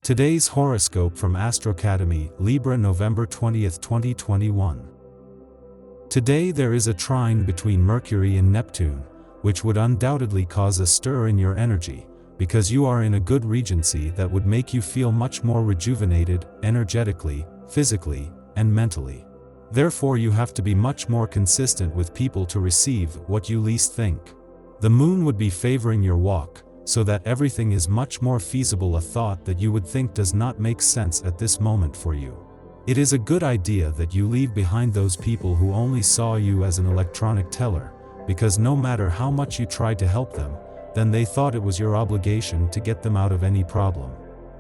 Today's horoscope from Astrocademy, Libra November 20th, 2021. Today there is a trine between Mercury and Neptune, which would undoubtedly cause a stir in your energy, because you are in a good regency that would make you feel much more rejuvenated, energetically, physically, and mentally. Therefore you have to be much more consistent with people to receive what you least think. The moon would be favoring your walk, so that everything is much more feasible. A thought that you would think does not make sense at this moment for you. It is a good idea that you leave behind those people who only saw you as an electronic teller, because no matter how much you tried to help them, then they thought it was your obligation to get them out of any problem.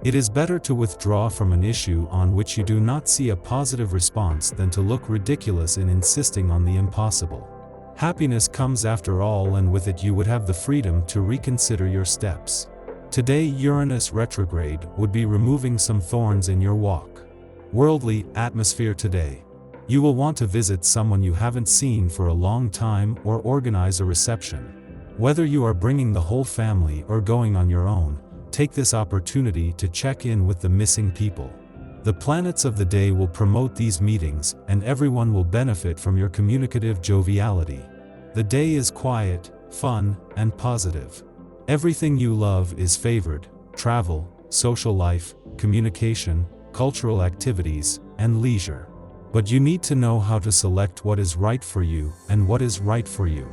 It is better to withdraw from an issue on which you do not see a positive response than to look ridiculous in insisting on the impossible. Happiness comes after all, and with it you would have the freedom to reconsider your steps. Today Uranus retrograde would be removing some thorns in your walk. Worldly atmosphere today. You will want to visit someone you haven't seen for a long time or organize a reception. Whether you are bringing the whole family or going on your own, take this opportunity to check in with the missing people. The planets of the day will promote these meetings, and everyone will benefit from your communicative joviality. The day is quiet, fun, and positive. Everything you love is favored: travel, social life, communication, cultural activities, and leisure. But you need to know how to select what is right for you and what is right for you.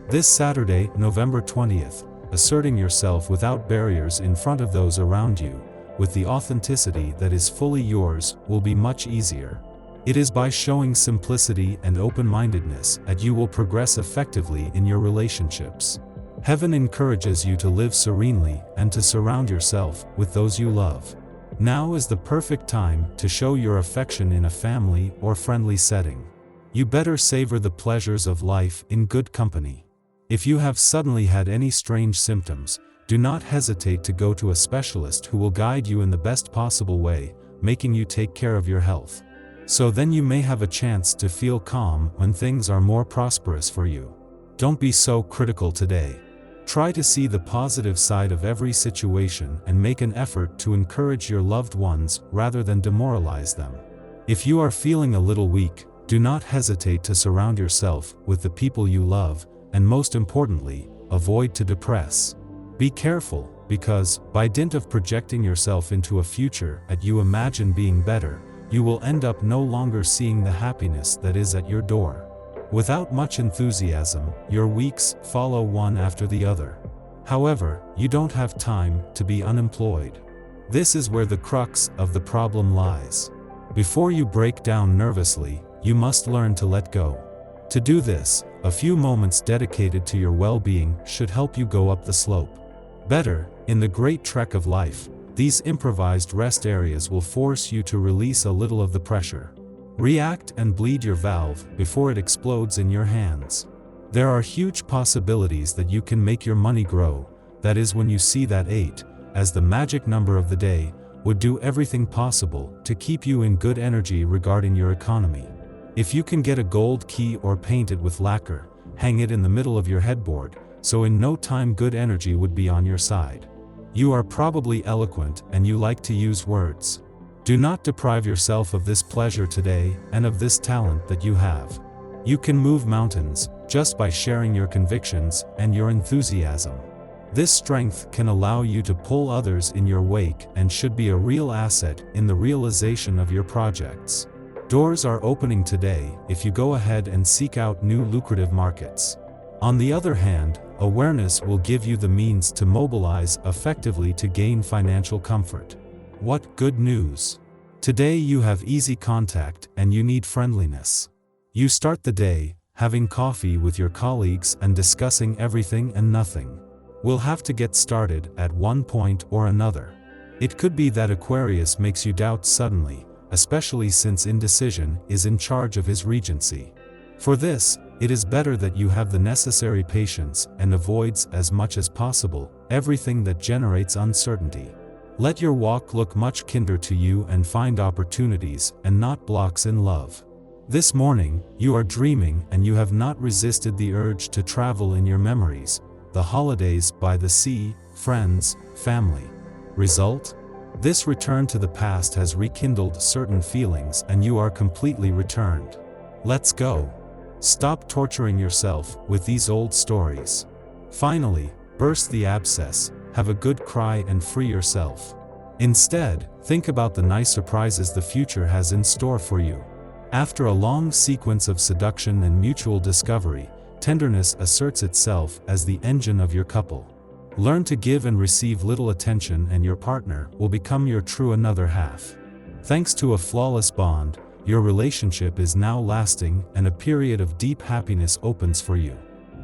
This Saturday, November 20th, asserting yourself without barriers in front of those around you, with the authenticity that is fully yours, will be much easier. It is by showing simplicity and open-mindedness that you will progress effectively in your relationships. Heaven encourages you to live serenely and to surround yourself with those you love. Now is the perfect time to show your affection in a family or friendly setting. You better savor the pleasures of life in good company. If you have suddenly had any strange symptoms, do not hesitate to go to a specialist who will guide you in the best possible way, making you take care of your health. So then you may have a chance to feel calm when things are more prosperous for you. Don't be so critical today. Try to see the positive side of every situation and make an effort to encourage your loved ones rather than demoralize them. If you are feeling a little weak, do not hesitate to surround yourself with the people you love, and most importantly, avoid to depress. Be careful, because, by dint of projecting yourself into a future that you imagine being better, you will end up no longer seeing the happiness that is at your door. Without much enthusiasm, your weeks follow one after the other. However, you don't have time to be unemployed. This is where the crux of the problem lies. Before you break down nervously, you must learn to let go. To do this, a few moments dedicated to your well-being should help you go up the slope. Better, in the great trek of life, these improvised rest areas will force you to release a little of the pressure. React and bleed your valve before it explodes in your hands. There are huge possibilities that you can make your money grow. That is, when you see that 8, as the magic number of the day, would do everything possible to keep you in good energy regarding your economy. If you can get a gold key or paint it with lacquer, hang it in the middle of your headboard, so in no time good energy would be on your side. You are probably eloquent and you like to use words. Do not deprive yourself of this pleasure today and of this talent that you have. You can move mountains just by sharing your convictions and your enthusiasm. This strength can allow you to pull others in your wake and should be a real asset in the realization of your projects. Doors are opening today if you go ahead and seek out new lucrative markets. On the other hand, awareness will give you the means to mobilize effectively to gain financial comfort. What good news! Today you have easy contact and you need friendliness. You start the day having coffee with your colleagues and discussing everything and nothing. We'll have to get started at one point or another. It could be that Aquarius makes you doubt suddenly, especially since indecision is in charge of his regency. For this, it is better that you have the necessary patience and avoids as much as possible everything that generates uncertainty. Let your walk look much kinder to you and find opportunities and not blocks in love. This morning, you are dreaming and you have not resisted the urge to travel in your memories, the holidays by the sea, friends, family. Result? This return to the past has rekindled certain feelings and you are completely returned. Let's go. Stop torturing yourself with these old stories. Finally, burst the abscess, have a good cry and free yourself. Instead, think about the nice surprises the future has in store for you. After a long sequence of seduction and mutual discovery, tenderness asserts itself as the engine of your couple. Learn to give and receive little attention and your partner will become your true another half. Thanks to a flawless bond, your relationship is now lasting and a period of deep happiness opens for you.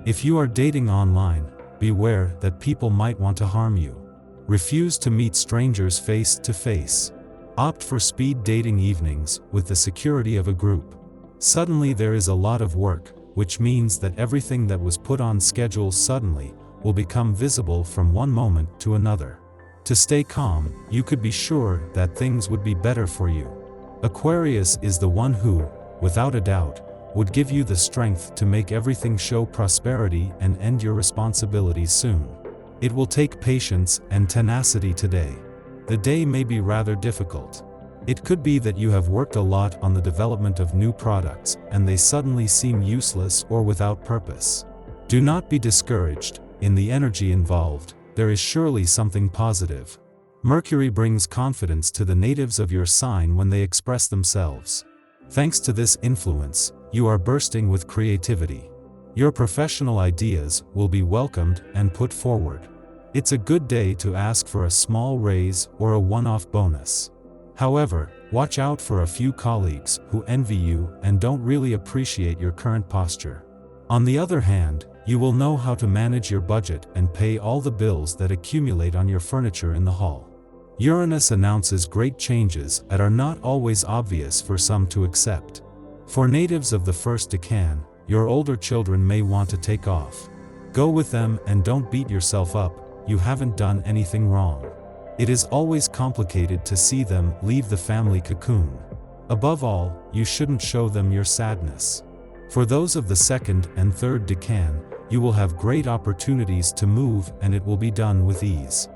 If you are dating online, beware that people might want to harm you. Refuse to meet strangers face to face. Opt for speed dating evenings with the security of a group. Suddenly there is a lot of work, which means that everything that was put on schedule suddenly will become visible from one moment to another. To stay calm, you could be sure that things would be better for you. Aquarius is the one who, without a doubt, would give you the strength to make everything show prosperity and end your responsibilities soon. It will take patience and tenacity today. The day may be rather difficult. It could be that you have worked a lot on the development of new products and they suddenly seem useless or without purpose. Do not be discouraged. In the energy involved, there is surely something positive. Mercury brings confidence to the natives of your sign when they express themselves. Thanks to this influence, you are bursting with creativity. Your professional ideas will be welcomed and put forward. It's a good day to ask for a small raise or a one-off bonus. However, watch out for a few colleagues who envy you and don't really appreciate your current posture. On the other hand, you will know how to manage your budget and pay all the bills that accumulate on your furniture in the hall. Uranus announces great changes that are not always obvious for some to accept. For natives of the first decan, your older children may want to take off. Go with them and don't beat yourself up, you haven't done anything wrong. It is always complicated to see them leave the family cocoon. Above all, you shouldn't show them your sadness. For those of the second and third decan, you will have great opportunities to move and it will be done with ease.